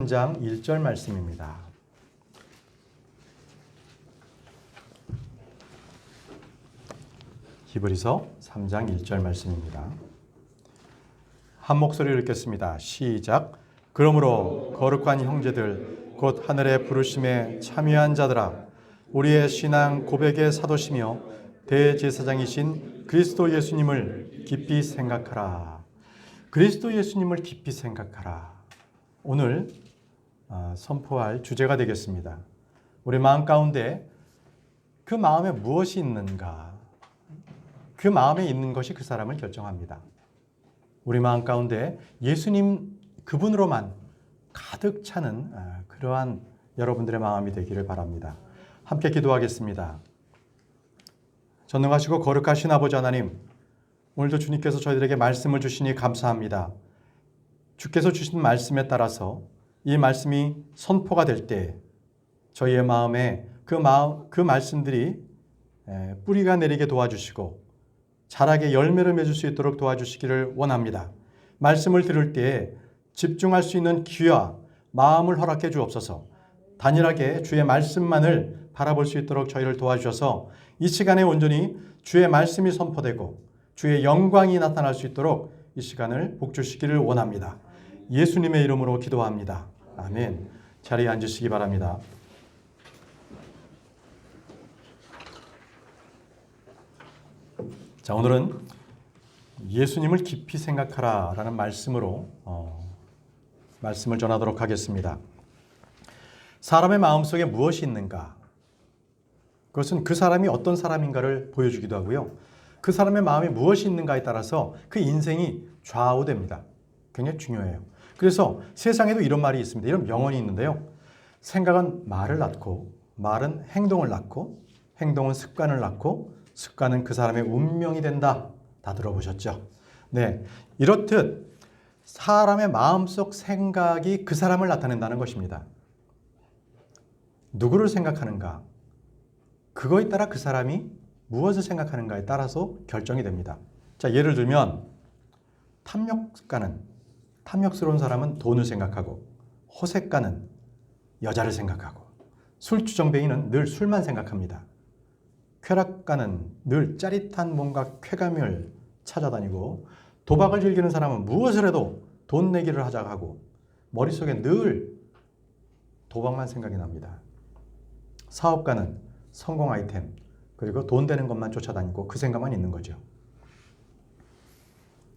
3장 1절 말씀입니다. 히브리서 3장 1절 말씀입니다. 한 목소리로 읽겠습니다. 시작. 그러므로 거룩한 형제들 곧 하늘의 부르심에 참여한 자들아, 우리의 신앙 고백의 사도시며 대제사장이신 그리스도 예수님을 깊이 생각하라. 그리스도 예수님을 깊이 생각하라. 오늘 선포할 주제가 되겠습니다. 우리 마음 가운데 그 마음에 무엇이 있는가? 그 마음에 있는 것이 그 사람을 결정합니다. 우리 마음 가운데 예수님 그분으로만 가득 차는 그러한 여러분들의 마음이 되기를 바랍니다. 함께 기도하겠습니다. 전능하시고 거룩하신 아버지 하나님, 오늘도 주님께서 저희들에게 말씀을 주시니 감사합니다. 주께서 주신 말씀에 따라서 이 말씀이 선포가 될 때 저희의 마음에 그 말씀들이 뿌리가 내리게 도와주시고 자라게 열매를 맺을 수 있도록 도와주시기를 원합니다. 말씀을 들을 때 집중할 수 있는 귀와 마음을 허락해 주옵소서. 단일하게 주의 말씀만을 바라볼 수 있도록 저희를 도와주셔서 이 시간에 온전히 주의 말씀이 선포되고 주의 영광이 나타날 수 있도록 이 시간을 복주시기를 원합니다. 예수님의 이름으로 기도합니다. 아멘. 자리에 앉으시기 바랍니다. 자, 오늘은 예수님을 깊이 생각하라 라는 말씀으로 말씀을 전하도록 하겠습니다. 사람의 마음속에 무엇이 있는가? 그것은 그 사람이 어떤 사람인가를 보여주기도 하고요. 그 사람의 마음에 무엇이 있는가에 따라서 그 인생이 좌우됩니다. 굉장히 중요해요. 그래서 세상에도 이런 말이 있습니다. 이런 명언이 있는데요. 생각은 말을 낳고, 말은 행동을 낳고, 행동은 습관을 낳고, 습관은 그 사람의 운명이 된다. 다 들어보셨죠? 네, 이렇듯 사람의 마음속 생각이 그 사람을 나타낸다는 것입니다. 누구를 생각하는가? 그거에 따라 그 사람이 무엇을 생각하는가에 따라서 결정이 됩니다. 자, 예를 들면 탐욕스러운 사람은 돈을 생각하고, 호색가는 여자를 생각하고, 술주정뱅이는 늘 술만 생각합니다. 쾌락가는 늘 짜릿한 뭔가 쾌감을 찾아다니고, 도박을 즐기는 사람은 무엇을 해도 돈 내기를 하자고 하고 머릿속에 늘 도박만 생각이 납니다. 사업가는 성공 아이템, 그리고 돈 되는 것만 쫓아다니고 그 생각만 있는 거죠.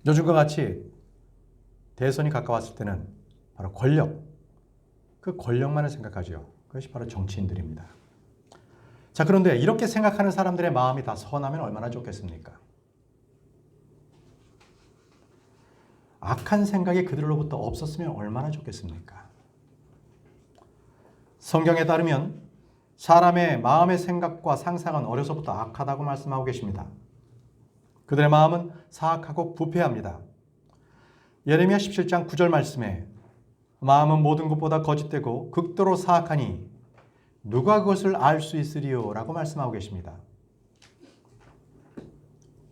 요즘과 같이 대선이 가까웠을 때는 바로 권력, 그 권력만을 생각하죠. 그것이 바로 정치인들입니다. 자, 그런데 이렇게 생각하는 사람들의 마음이 다 선하면 얼마나 좋겠습니까? 악한 생각이 그들로부터 없었으면 얼마나 좋겠습니까? 성경에 따르면 사람의 마음의 생각과 상상은 어려서부터 악하다고 말씀하고 계십니다. 그들의 마음은 사악하고 부패합니다. 예레미야 17장 9절 말씀에 마음은 모든 것보다 거짓되고 극도로 사악하니 누가 그것을 알 수 있으리요? 라고 말씀하고 계십니다.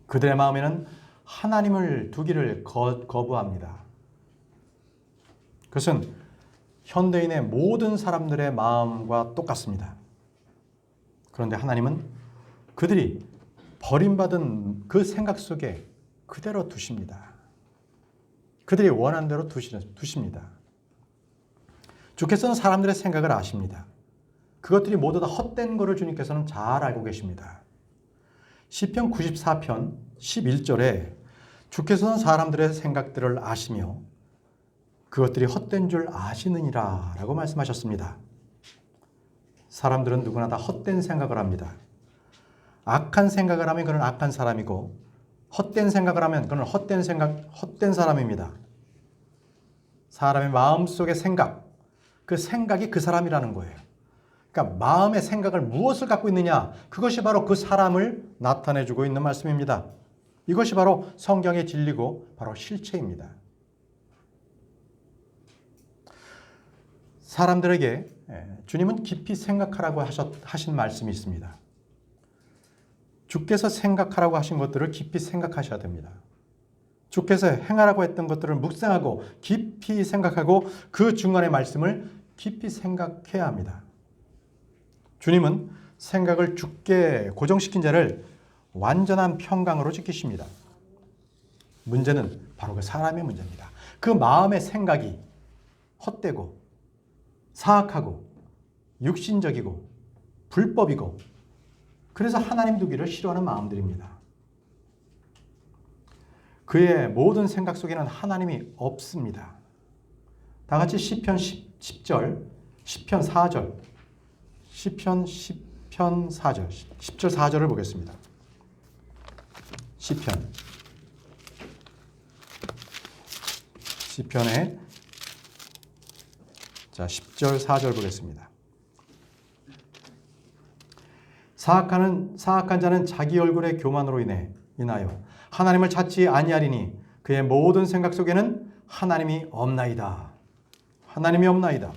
그들의 마음에는 하나님을 두기를 거부합니다. 그것은 현대인의 모든 사람들의 마음과 똑같습니다. 그런데 하나님은 그들이 버림받은 그 생각 속에 그대로 두십니다. 그들이 원하는 대로 두십니다. 주께서는 사람들의 생각을 아십니다. 그것들이 모두 다 헛된 것을 주님께서는 잘 알고 계십니다. 시편 94편 11절에 주께서는 사람들의 생각들을 아시며 그것들이 헛된 줄 아시느니라 라고 말씀하셨습니다. 사람들은 누구나 다 헛된 생각을 합니다. 악한 생각을 하면 그는 악한 사람이고, 헛된 생각을 하면 그는 헛된 사람입니다. 사람의 마음속의 생각, 그 생각이 그 사람이라는 거예요. 그러니까 마음의 생각을 무엇을 갖고 있느냐, 그것이 바로 그 사람을 나타내주고 있는 말씀입니다. 이것이 바로 성경의 진리고 바로 실체입니다. 사람들에게 주님은 깊이 생각하라고 하신 말씀이 있습니다. 주께서 생각하라고 하신 것들을 깊이 생각하셔야 됩니다. 주께서 행하라고 했던 것들을 묵상하고 깊이 생각하고 그 중간의 말씀을 깊이 생각해야 합니다. 주님은 생각을 주께 고정시킨 자를 완전한 평강으로 지키십니다. 문제는 바로 그 사람의 문제입니다. 그 마음의 생각이 헛되고 사악하고 육신적이고 불법이고 그래서 하나님 두기를 싫어하는 마음들입니다. 그의 모든 생각 속에는 하나님이 없습니다. 다 같이 시편 10절, 시편 4절, 시편 4절, 10절 4절을 보겠습니다. 시편의 10절 4절 보겠습니다. 사악한 자는 자기 얼굴의 교만으로 인하여 하나님을 찾지 아니하리니 그의 모든 생각 속에는 하나님이 없나이다. 하나님이 없나이다.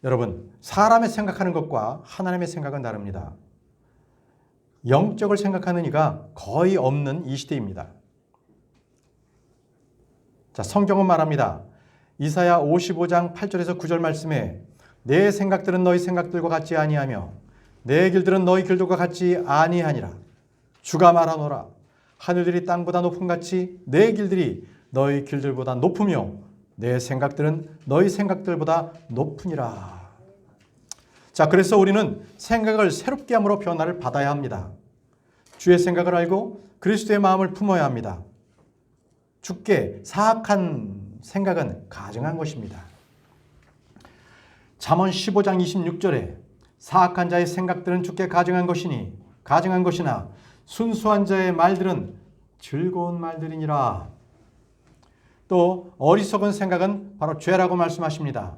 여러분, 사람의 생각하는 것과 하나님의 생각은 다릅니다. 영적을 생각하는 이가 거의 없는 이 시대입니다. 자, 성경은 말합니다. 이사야 55장 8절에서 9절 말씀에 내 생각들은 너희 생각들과 같지 아니하며 내 길들은 너희 길들과 같지 아니하니라. 주가 말하노라. 하늘들이 땅보다 높음같이 내 길들이 너희 길들보다 높으며 내 생각들은 너희 생각들보다 높으니라. 자, 그래서 우리는 생각을 새롭게 함으로 변화를 받아야 합니다. 주의 생각을 알고 그리스도의 마음을 품어야 합니다. 주께 사악한 생각은 가증한 것입니다. 잠언 15장 26절에 사악한 자의 생각들은 주께 가증한 것이나 순수한 자의 말들은 즐거운 말들이니라. 또 어리석은 생각은 바로 죄라고 말씀하십니다.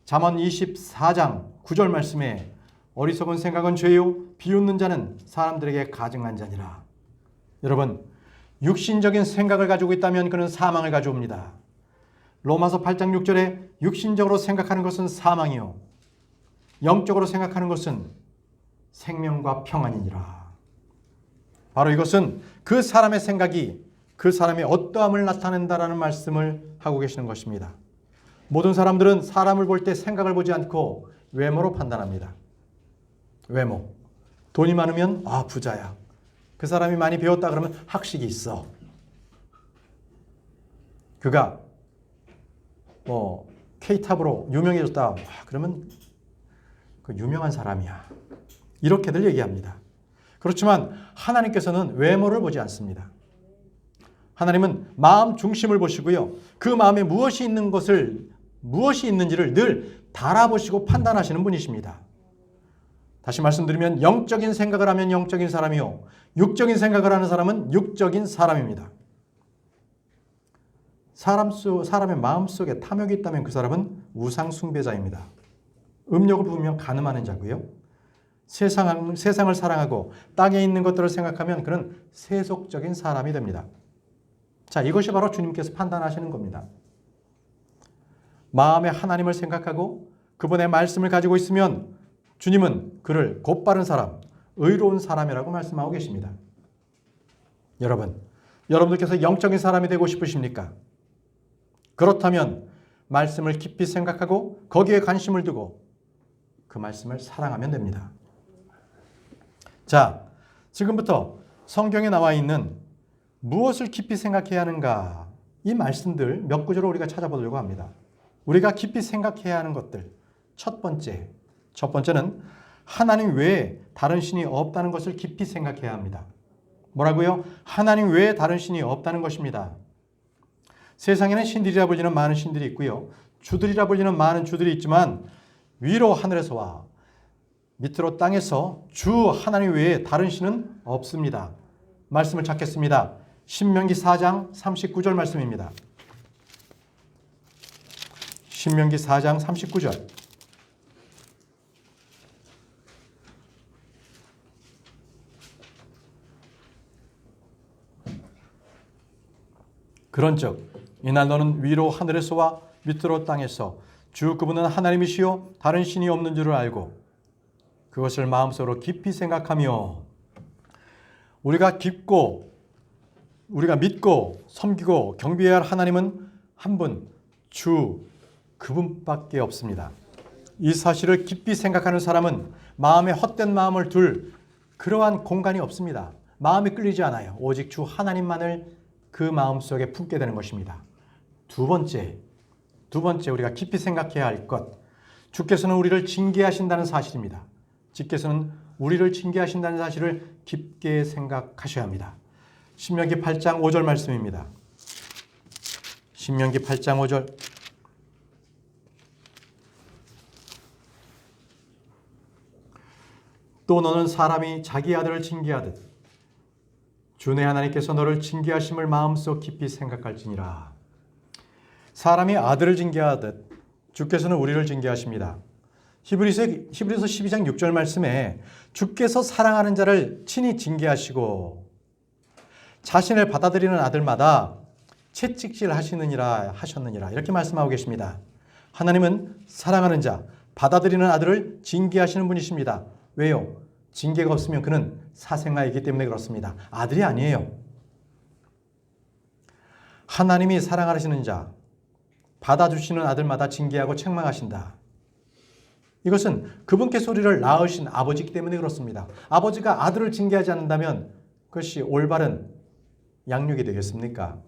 잠언 24장 9절 말씀에 어리석은 생각은 죄요 비웃는 자는 사람들에게 가증한 자니라. 여러분, 육신적인 생각을 가지고 있다면 그는 사망을 가져옵니다. 로마서 8장 6절에 육신적으로 생각하는 것은 사망이요 영적으로 생각하는 것은 생명과 평안이니라. 바로 이것은 그 사람의 생각이 그 사람의 어떠함을 나타낸다라는 말씀을 하고 계시는 것입니다. 모든 사람들은 사람을 볼 때 생각을 보지 않고 외모로 판단합니다. 외모. 돈이 많으면 부자야. 그 사람이 많이 배웠다 그러면 학식이 있어. 그가 K탑으로 유명해졌다. 그러면 그 유명한 사람이야. 이렇게들 얘기합니다. 그렇지만 하나님께서는 외모를 보지 않습니다. 하나님은 마음 중심을 보시고요. 그 마음에 무엇이 있는지를 늘 달아보시고 판단하시는 분이십니다. 다시 말씀드리면 영적인 생각을 하면 영적인 사람이요. 육적인 생각을 하는 사람은 육적인 사람입니다. 사람의 마음속에 탐욕이 있다면 그 사람은 우상 숭배자입니다. 음욕을 부으면 간음하는 자고요. 세상을 사랑하고 땅에 있는 것들을 생각하면 그는 세속적인 사람이 됩니다. 자, 이것이 바로 주님께서 판단하시는 겁니다. 마음에 하나님을 생각하고 그분의 말씀을 가지고 있으면 주님은 그를 곧바른 사람, 의로운 사람이라고 말씀하고 계십니다. 여러분들께서 영적인 사람이 되고 싶으십니까? 그렇다면 말씀을 깊이 생각하고 거기에 관심을 두고 그 말씀을 사랑하면 됩니다. 자, 지금부터 성경에 나와 있는 무엇을 깊이 생각해야 하는가, 이 말씀들 몇 구절을 우리가 찾아보려고 합니다. 우리가 깊이 생각해야 하는 것들, 첫 번째는 하나님 외에 다른 신이 없다는 것을 깊이 생각해야 합니다. 뭐라고요? 하나님 외에 다른 신이 없다는 것입니다. 세상에는 신들이라 불리는 많은 신들이 있고요. 주들이라 불리는 많은 주들이 있지만 위로 하늘에서와 밑으로 땅에서 주 하나님 외에 다른 신은 없습니다. 말씀을 찾겠습니다. 신명기 4장 39절 말씀입니다. 신명기 4장 39절. 그런즉 이날 너는 위로 하늘에서와 밑으로 땅에서 주 그분은 하나님이시요 다른 신이 없는 줄을 알고 그것을 마음속으로 깊이 생각하며, 우리가 깊고 우리가 믿고 섬기고 경배해야 할 하나님은 한 분, 주 그분밖에 없습니다. 이 사실을 깊이 생각하는 사람은 마음에 헛된 마음을 둘 그러한 공간이 없습니다. 마음이 끌리지 않아요. 오직 주 하나님만을 그 마음속에 품게 되는 것입니다. 두 번째 우리가 깊이 생각해야 할 것, 주께서는 우리를 징계하신다는 사실입니다. 주께서는 우리를 징계하신다는 사실을 깊게 생각하셔야 합니다. 신명기 8장 5절 말씀입니다. 신명기 8장 5절. 또 너는 사람이 자기 아들을 징계하듯 주 내 하나님께서 너를 징계하심을 마음속 깊이 생각할지니라. 사람이 아들을 징계하듯 주께서는 우리를 징계하십니다. 히브리서 12장 6절 말씀에 주께서 사랑하는 자를 친히 징계하시고 자신을 받아들이는 아들마다 채찍질 하셨느니라 이렇게 말씀하고 계십니다. 하나님은 사랑하는 자, 받아들이는 아들을 징계하시는 분이십니다. 왜요? 징계가 없으면 그는 사생아이기 때문에 그렇습니다. 아들이 아니에요. 하나님이 사랑하시는 자, 받아주시는 아들마다 징계하고 책망하신다. 이것은 그분께서 우리를 낳으신 아버지이기 때문에 그렇습니다. 아버지가 아들을 징계하지 않는다면 그것이 올바른 양육이 되겠습니까?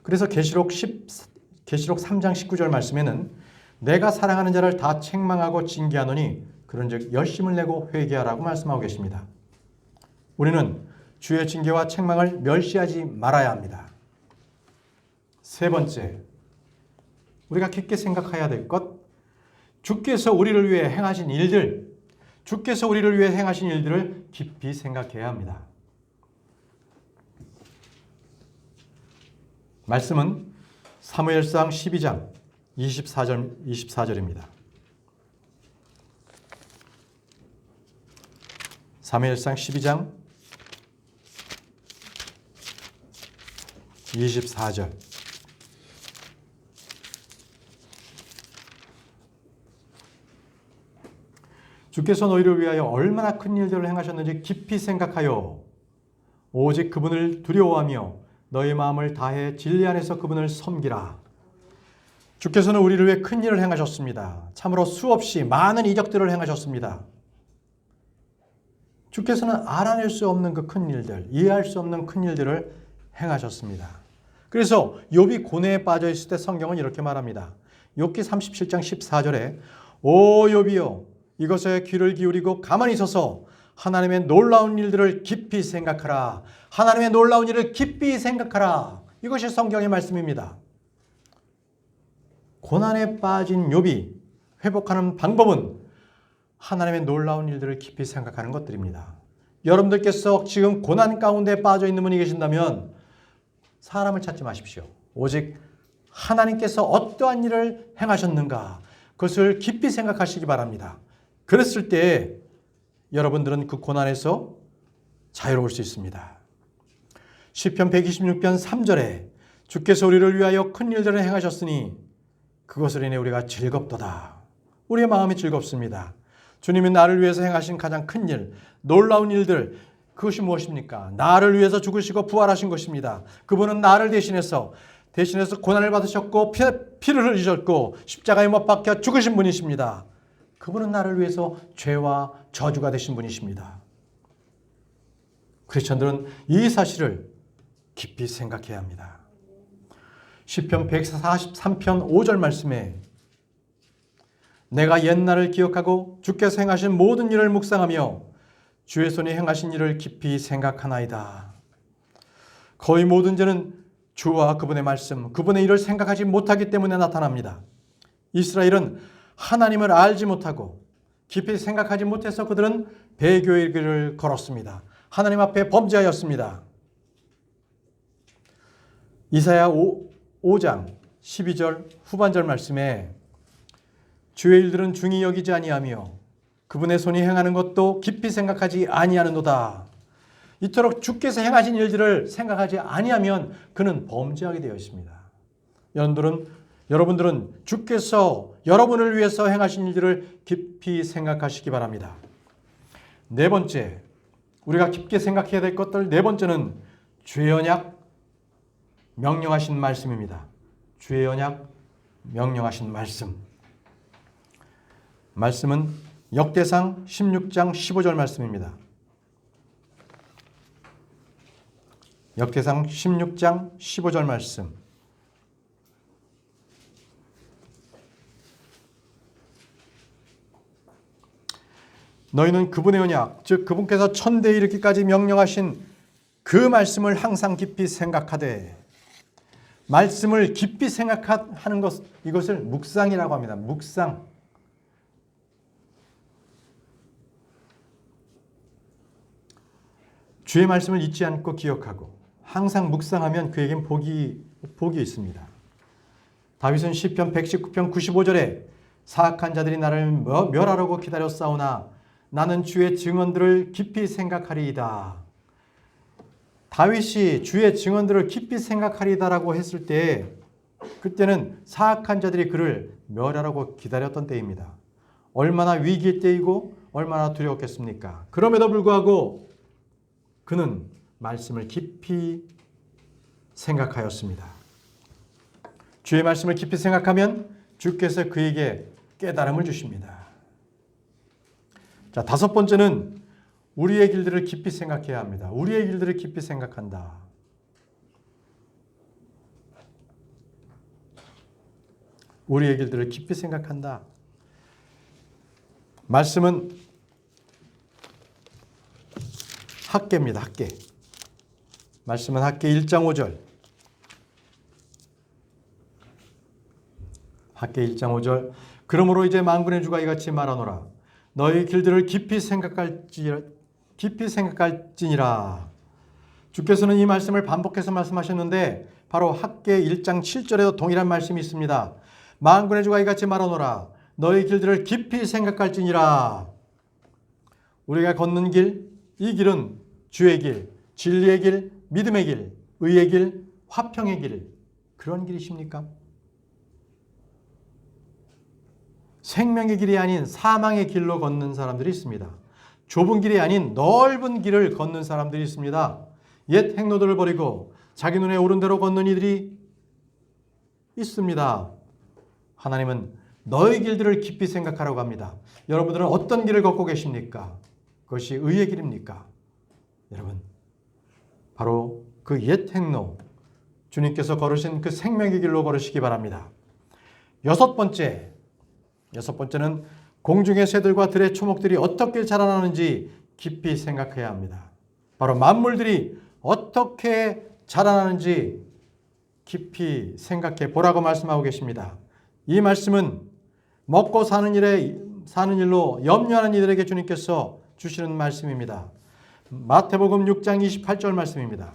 그래서 계시록 3장 19절 말씀에는 내가 사랑하는 자를 다 책망하고 징계하노니 그런즉 열심을 내고 회개하라고 말씀하고 계십니다. 우리는 주의 징계와 책망을 멸시하지 말아야 합니다. 세 번째, 우리가 깊게 생각해야 될 것, 주께서 우리를 위해 행하신 일들, 주께서 우리를 위해 행하신 일들을 깊이 생각해야 합니다. 말씀은 사무엘상 12장 24절입니다. 사무엘상 12장 24절. 주께서 너희를 위하여 얼마나 큰 일들을 행하셨는지 깊이 생각하여 오직 그분을 두려워하며 너희 마음을 다해 진리 안에서 그분을 섬기라. 주께서는 우리를 위해 큰 일을 행하셨습니다. 참으로 수없이 많은 이적들을 행하셨습니다. 주께서는 알아낼 수 없는 그 큰 일들, 이해할 수 없는 큰 일들을 행하셨습니다. 그래서 욥이 고뇌에 빠져 있을 때 성경은 이렇게 말합니다. 욥기 37장 14절에 오 욥이여 이것에 귀를 기울이고 가만히 있어서 하나님의 놀라운 일들을 깊이 생각하라. 하나님의 놀라운 일을 깊이 생각하라. 이것이 성경의 말씀입니다. 고난에 빠진 욥이 회복하는 방법은 하나님의 놀라운 일들을 깊이 생각하는 것들입니다. 여러분들께서 지금 고난 가운데 빠져 있는 분이 계신다면 사람을 찾지 마십시오. 오직 하나님께서 어떠한 일을 행하셨는가 그것을 깊이 생각하시기 바랍니다. 그랬을 때 여러분들은 그 고난에서 자유로울 수 있습니다. 시편 126편 3절에 주께서 우리를 위하여 큰 일들을 행하셨으니 그것을 인해 우리가 즐겁도다. 우리의 마음이 즐겁습니다. 주님이 나를 위해서 행하신 가장 큰 일, 놀라운 일들, 그것이 무엇입니까? 나를 위해서 죽으시고 부활하신 것입니다. 그분은 나를 대신해서 고난을 받으셨고 피를 흘리셨고 십자가에 못 박혀 죽으신 분이십니다. 그분은 나를 위해서 죄와 저주가 되신 분이십니다. 크리스천들은 이 사실을 깊이 생각해야 합니다. 시편 143편 5절 말씀에 내가 옛날을 기억하고 주께서 행하신 모든 일을 묵상하며 주의 손이 행하신 일을 깊이 생각하나이다. 거의 모든 죄는 주와 그분의 말씀, 그분의 일을 생각하지 못하기 때문에 나타납니다. 이스라엘은 하나님을 알지 못하고 깊이 생각하지 못해서 그들은 배교의 길을 걸었습니다. 하나님 앞에 범죄하였습니다. 이사야 5장 12절 후반절 말씀에 주의 일들은 중히 여기지 아니하며 그분의 손이 행하는 것도 깊이 생각하지 아니하는도다. 이토록 주께서 행하신 일들을 생각하지 아니하면 그는 범죄하게 되어 있습니다. 여러분들은 주께서 여러분을 위해서 행하신 일들을 깊이 생각하시기 바랍니다. 네 번째, 우리가 깊게 생각해야 될 것들 네 번째는 주의 언약 명령하신 말씀입니다. 주의 언약 명령하신 말씀. 말씀은 역대상 16장 15절 말씀입니다. 역대상 16장 15절 말씀. 너희는 그분의 언약, 즉 그분께서 천대 이르기까지 명령하신 그 말씀을 항상 깊이 생각하되, 말씀을 깊이 생각하는 것, 이것을 묵상이라고 합니다. 묵상. 주의 말씀을 잊지 않고 기억하고 항상 묵상하면 그에겐 복이 있습니다. 다윗은 시편 119편 95절에 사악한 자들이 나를 멸하려고 기다려 싸우나 나는 주의 증언들을 깊이 생각하리이다. 다윗이 주의 증언들을 깊이 생각하리이다라고 했을 때, 그때는 사악한 자들이 그를 멸하라고 기다렸던 때입니다. 얼마나 위기의 때이고 얼마나 두려웠겠습니까? 그럼에도 불구하고 그는 말씀을 깊이 생각하였습니다. 주의 말씀을 깊이 생각하면 주께서 그에게 깨달음을 주십니다. 자, 다섯 번째는 우리의 길들을 깊이 생각해야 합니다. 우리의 길들을 깊이 생각한다. 우리의 길들을 깊이 생각한다. 말씀은 학계입니다. 학계. 말씀은 학계 1장 5절. 학계 1장 5절. 그러므로 이제 만군의 주가 이같이 말하노라. 너희 길들을 깊이 생각할지니라. 주께서는 이 말씀을 반복해서 말씀하셨는데 바로 학계 1장 7절에도 동일한 말씀이 있습니다. 만군의 주가 이같이 말하노라. 너희 길들을 깊이 생각할지니라. 우리가 걷는 길, 이 길은 주의 길, 진리의 길, 믿음의 길, 의의 길, 화평의 길, 그런 길이십니까? 생명의 길이 아닌 사망의 길로 걷는 사람들이 있습니다. 좁은 길이 아닌 넓은 길을 걷는 사람들이 있습니다. 옛 행로들을 버리고 자기 눈에 오른 대로 걷는 이들이 있습니다. 하나님은 너의 길들을 깊이 생각하라고 합니다. 여러분들은 어떤 길을 걷고 계십니까? 그것이 의의 길입니까? 여러분, 바로 그 옛 행로, 주님께서 걸으신 그 생명의 길로 걸으시기 바랍니다. 여섯 번째는 공중의 새들과 들의 초목들이 어떻게 자라나는지 깊이 생각해야 합니다. 바로 만물들이 어떻게 자라나는지 깊이 생각해 보라고 말씀하고 계십니다. 이 말씀은 먹고 사는 일로 염려하는 이들에게 주님께서 주시는 말씀입니다. 마태복음 6장 28절 말씀입니다.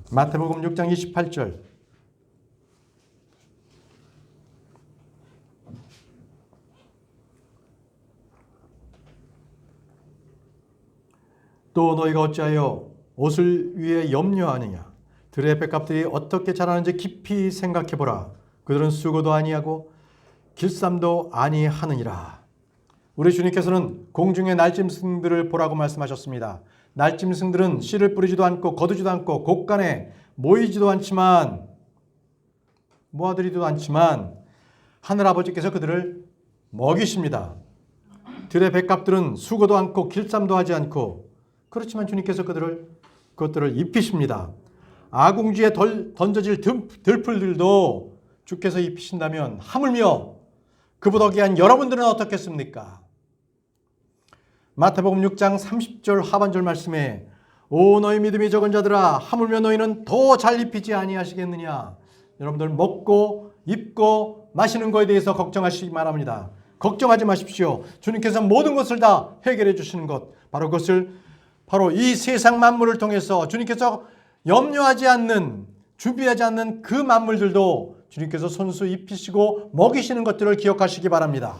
마태복음 6장 28절. 또 너희가 어찌하여 옷을 위해 염려하느냐? 들의 뱃값들이 어떻게 자라는지 깊이 생각해보라. 그들은 수고도 아니하고 길쌈도 아니하느니라. 우리 주님께서는 공중의 날짐승들을 보라고 말씀하셨습니다. 날짐승들은 씨를 뿌리지도 않고 거두지도 않고 곳간에 모이지도 않지만, 모아들이지도 않지만 하늘아버지께서 그들을 먹이십니다. 들의 뱃값들은 수고도 않고 길쌈도 하지 않고, 그렇지만 주님께서 그것들을 입히십니다. 아궁지에 던져질 들풀들도 주께서 입히신다면 하물며 그보다 귀한 여러분들은 어떻겠습니까? 마태복음 6장 30절 하반절 말씀에 오 너희 믿음이 적은 자들아 하물며 너희는 더 잘 입히지 아니하시겠느냐. 여러분들 먹고 입고 마시는 것에 대해서 걱정하시기 바랍니다. 걱정하지 마십시오. 주님께서 모든 것을 다 해결해 주시는 것, 바로 이 세상 만물을 통해서 주님께서 염려하지 않는, 준비하지 않는 그 만물들도 주님께서 손수 입히시고 먹이시는 것들을 기억하시기 바랍니다.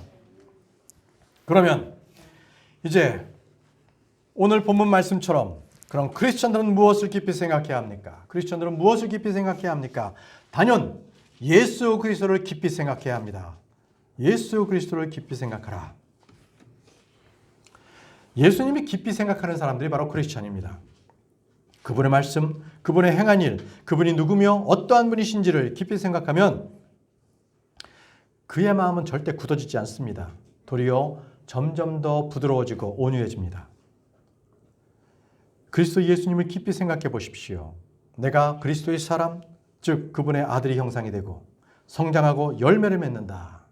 그러면 이제 오늘 본문 말씀처럼 그럼 크리스천들은 무엇을 깊이 생각해야 합니까? 크리스천들은 무엇을 깊이 생각해야 합니까? 단연 예수 그리스도를 깊이 생각해야 합니다. 예수 그리스도를 깊이 생각하라. 예수님이 깊이 생각하는 사람들이 바로 크리스천입니다. 그분의 말씀, 그분의 행한 일, 그분이 누구며 어떠한 분이신지를 깊이 생각하면 그의 마음은 절대 굳어지지 않습니다. 도리어 점점 더 부드러워지고 온유해집니다. 그리스도 예수님을 깊이 생각해 보십시오. 내가 그리스도의 사람, 즉 그분의 아들이 형상이 되고 성장하고 열매를 맺는다.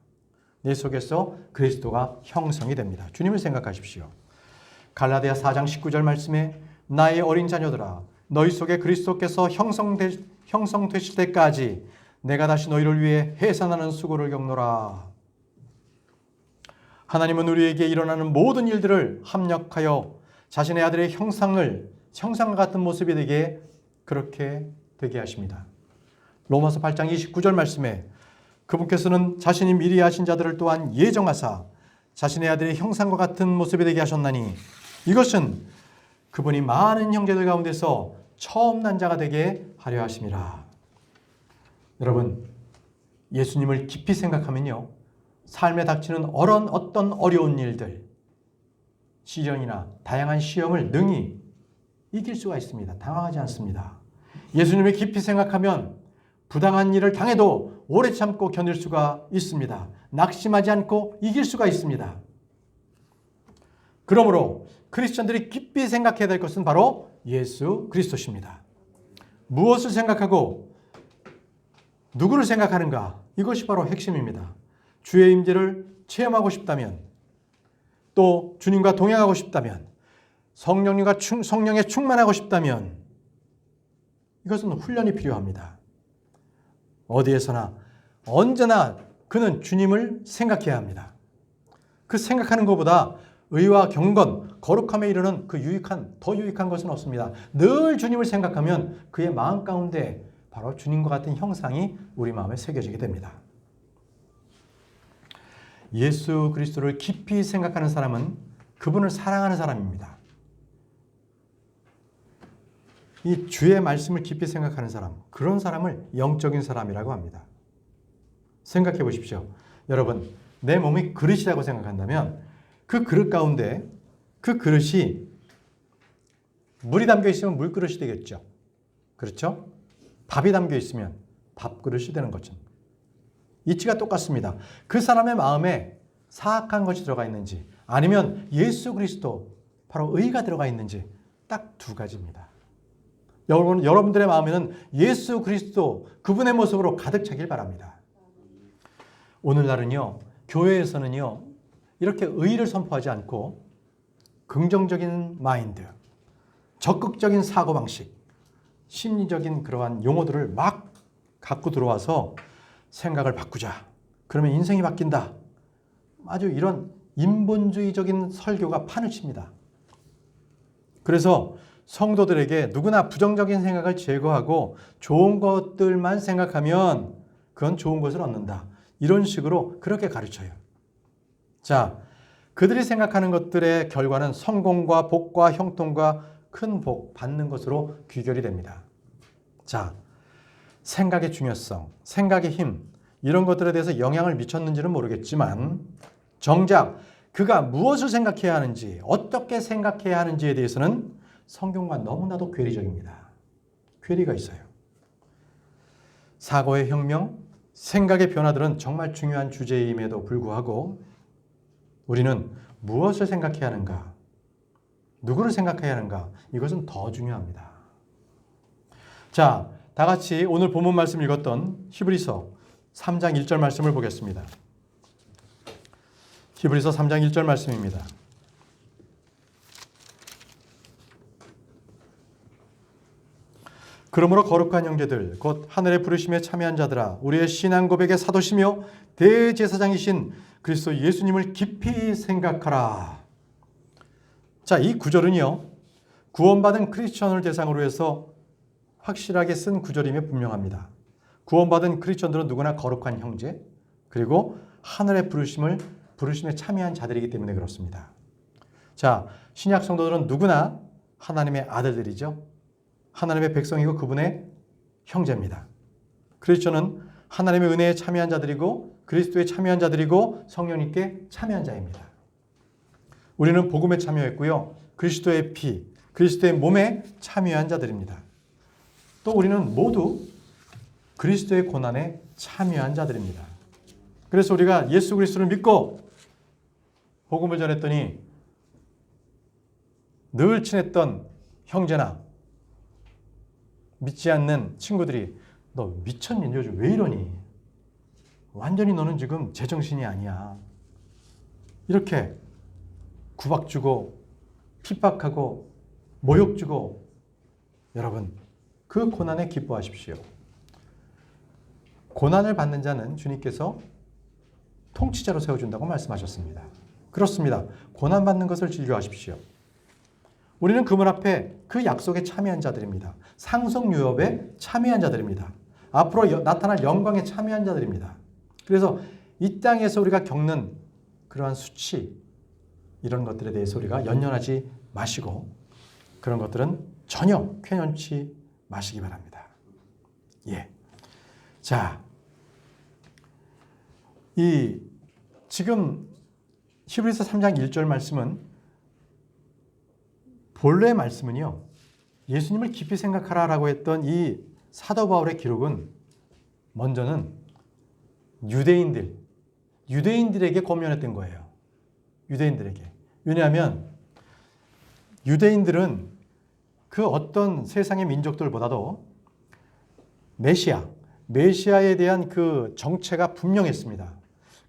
내 속에서 그리스도가 형성이 됩니다. 주님을 생각하십시오. 갈라디아 4장 19절 말씀에 나의 어린 자녀들아 너희 속에 그리스도께서 형성되실 때까지 내가 다시 너희를 위해 해산하는 수고를 겪노라. 하나님은 우리에게 일어나는 모든 일들을 합력하여 자신의 아들의 형상과 같은 모습이 되게 그렇게 되게 하십니다. 로마서 8장 29절 말씀에 그분께서는 자신이 미리 하신 자들을 또한 예정하사 자신의 아들의 형상과 같은 모습이 되게 하셨나니 이것은 그분이 많은 형제들 가운데서 처음 난 자가 되게 하려 하심이라. 여러분, 예수님을 깊이 생각하면요, 삶에 닥치는 어떤 어려운 일들, 시련이나 다양한 시험을 능히 이길 수가 있습니다. 당황하지 않습니다. 예수님을 깊이 생각하면 부당한 일을 당해도 오래 참고 견딜 수가 있습니다. 낙심하지 않고 이길 수가 있습니다. 그러므로 크리스천들이 깊이 생각해야 될 것은 바로 예수 그리스도십니다. 무엇을 생각하고 누구를 생각하는가? 이것이 바로 핵심입니다. 주의 임재를 체험하고 싶다면, 또 주님과 동행하고 싶다면, 성령에 충만하고 싶다면 이것은 훈련이 필요합니다. 어디에서나 언제나 그는 주님을 생각해야 합니다. 그 생각하는 것보다 의와 경건, 거룩함에 이르는 더 유익한 것은 없습니다. 늘 주님을 생각하면 그의 마음 가운데 바로 주님과 같은 형상이 우리 마음에 새겨지게 됩니다. 예수 그리스도를 깊이 생각하는 사람은 그분을 사랑하는 사람입니다. 이 주의 말씀을 깊이 생각하는 사람, 그런 사람을 영적인 사람이라고 합니다. 생각해 보십시오. 여러분, 내 몸이 그릇이라고 생각한다면 그 그릇 가운데 그 그릇이 물이 담겨 있으면 물그릇이 되겠죠. 그렇죠? 밥이 담겨 있으면 밥그릇이 되는 거죠. 이치가 똑같습니다. 그 사람의 마음에 사악한 것이 들어가 있는지 아니면 예수 그리스도, 바로 의가 들어가 있는지 딱 두 가지입니다. 여러분들의 마음에는 예수 그리스도 그분의 모습으로 가득 차길 바랍니다. 오늘날은요, 교회에서는요, 이렇게 의를 선포하지 않고 긍정적인 마인드, 적극적인 사고방식, 심리적인 그러한 용어들을 막 갖고 들어와서 생각을 바꾸자, 그러면 인생이 바뀐다, 아주 이런 인본주의적인 설교가 판을 칩니다. 그래서 성도들에게 누구나 부정적인 생각을 제거하고 좋은 것들만 생각하면 그건 좋은 것을 얻는다, 이런 식으로 그렇게 가르쳐요. 자, 그들이 생각하는 것들의 결과는 성공과 복과 형통과 큰 복 받는 것으로 귀결이 됩니다. 자, 생각의 중요성, 생각의 힘, 이런 것들에 대해서 영향을 미쳤는지는 모르겠지만 정작 그가 무엇을 생각해야 하는지, 어떻게 생각해야 하는지에 대해서는 성경과 너무나도 괴리적입니다. 괴리가 있어요. 사고의 혁명, 생각의 변화들은 정말 중요한 주제임에도 불구하고 우리는 무엇을 생각해야 하는가, 누구를 생각해야 하는가, 이것은 더 중요합니다. 자, 다 같이 오늘 본문 말씀 읽었던 히브리서 3장 1절 말씀을 보겠습니다. 히브리서 3장 1절 말씀입니다. 그러므로 거룩한 형제들, 곧 하늘의 부르심에 참여한 자들아, 우리의 신앙 고백의 사도시며 대제사장이신 그리스도 예수님을 깊이 생각하라. 자, 이 구절은요, 구원받은 크리스천을 대상으로 해서 확실하게 쓴 구절임에 분명합니다. 구원받은 크리스천들은 누구나 거룩한 형제, 그리고 하늘의 부르심에 참여한 자들이기 때문에 그렇습니다. 자, 신약 성도들은 누구나 하나님의 아들들이죠. 하나님의 백성이고 그분의 형제입니다. 크리스천은 하나님의 은혜에 참여한 자들이고 그리스도에 참여한 자들이고 성령님께 참여한 자입니다. 우리는 복음에 참여했고요, 그리스도의 피, 그리스도의 몸에 참여한 자들입니다. 또 우리는 모두 그리스도의 고난에 참여한 자들입니다. 그래서 우리가 예수 그리스도를 믿고 복음을 전했더니 늘 친했던 형제나 믿지 않는 친구들이 너 미쳤니? 요즘 왜 이러니? 완전히 너는 지금 제정신이 아니야. 이렇게 구박 주고 핍박하고 모욕 주고, 여러분 그 고난에 기뻐하십시오. 고난을 받는 자는 주님께서 통치자로 세워준다고 말씀하셨습니다. 그렇습니다. 고난받는 것을 즐겨하십시오. 우리는 그분 앞에 그 약속에 참여한 자들입니다. 상속유업에 참여한 자들입니다. 앞으로 나타날 영광에 참여한 자들입니다. 그래서 이 땅에서 우리가 겪는 그러한 수치, 이런 것들에 대해서 우리가 연연하지 마시고 그런 것들은 전혀 쾌연치 마시기 바랍니다. 예. 자, 지금 히브리서 3장 1절 말씀은, 본래 말씀은요, 예수님을 깊이 생각하라라고 했던 이 사도 바울의 기록은 먼저는 유대인들에게 권면했던 거예요. 유대인들에게. 왜냐하면 유대인들은 그 어떤 세상의 민족들보다도 메시아에 대한 그 정체가 분명했습니다.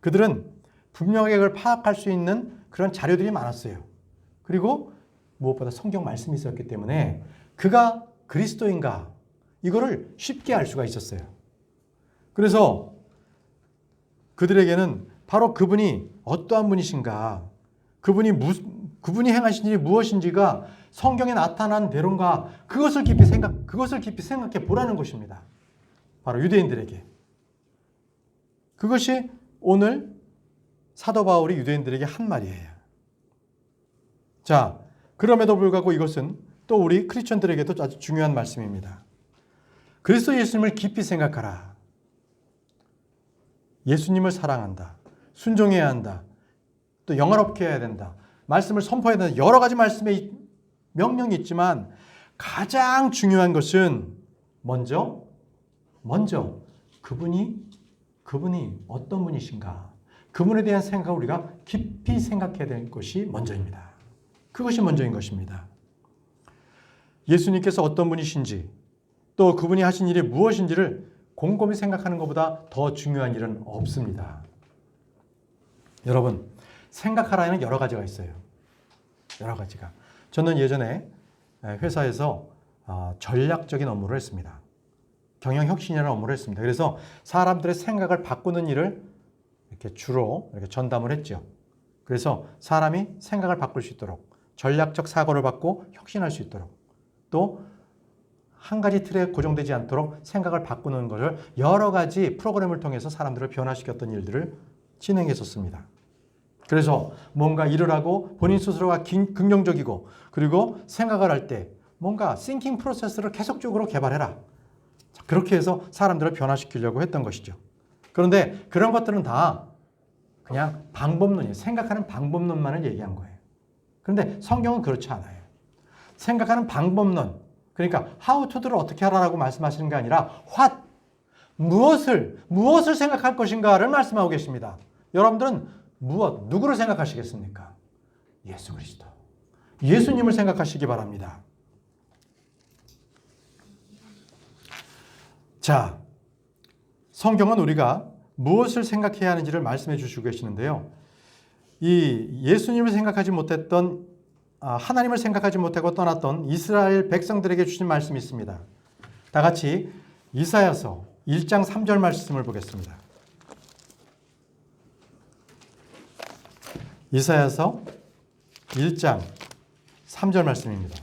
그들은 분명하게 그걸 파악할 수 있는 그런 자료들이 많았어요. 그리고 무엇보다 성경 말씀이 있었기 때문에 그가 그리스도인가 이거를 쉽게 알 수가 있었어요. 그래서 그들에게는 바로 그분이 어떠한 분이신가, 그분이 행하신 일이 무엇인지가 성경에 나타난 대로인가, 그것을 깊이 생각해 보라는 것입니다. 바로 유대인들에게. 그것이 오늘 사도 바울이 유대인들에게 한 말이에요. 자, 그럼에도 불구하고 이것은 또 우리 크리스천들에게도 아주 중요한 말씀입니다. 그리스도 예수님을 깊이 생각하라. 예수님을 사랑한다. 순종해야 한다. 또 영화롭게 해야 된다. 말씀을 선포해야 된다. 여러 가지 말씀의 명령이 있지만 가장 중요한 것은 먼저 그분이 어떤 분이신가, 그분에 대한 생각을 우리가 깊이 생각해야 될 것이 먼저입니다. 그것이 먼저인 것입니다. 예수님께서 어떤 분이신지, 또 그분이 하신 일이 무엇인지를 곰곰이 생각하는 것보다 더 중요한 일은 없습니다. 여러분, 생각하라에는 여러 가지가 있어요. 여러 가지가. 저는 예전에 회사에서 전략적인 업무를 했습니다. 경영혁신이라는 업무를 했습니다. 그래서 사람들의 생각을 바꾸는 일을 주로 전담을 했죠. 그래서 사람이 생각을 바꿀 수 있도록, 전략적 사고를 받고 혁신할 수 있도록, 또 한 가지 틀에 고정되지 않도록 생각을 바꾸는 것을 여러 가지 프로그램을 통해서 사람들을 변화시켰던 일들을 진행했었습니다. 그래서 뭔가 일을 하고 본인 스스로가 긍정적이고, 그리고 생각을 할 때 뭔가 싱킹 프로세스를 계속적으로 개발해라. 그렇게 해서 사람들을 변화시키려고 했던 것이죠. 그런데 그런 것들은 다 그냥 방법론이에요. 생각하는 방법론만을 얘기한 거예요. 그런데 성경은 그렇지 않아요. 생각하는 방법론, 그러니까 how to를 어떻게 하라고 말씀하시는 게 아니라 무엇을 생각할 것인가를 말씀하고 계십니다. 여러분들은 누구를 생각하시겠습니까? 예수 그리스도. 예수님을 생각하시기 바랍니다. 자, 성경은 우리가 무엇을 생각해야 하는지를 말씀해 주시고 계시는데요. 이 예수님을 생각하지 못했던, 하나님을 생각하지 못하고 떠났던 이스라엘 백성들에게 주신 말씀이 있습니다. 다 같이 이사야서 1장 3절 말씀을 보겠습니다. 이사야서 1장 3절 말씀입니다.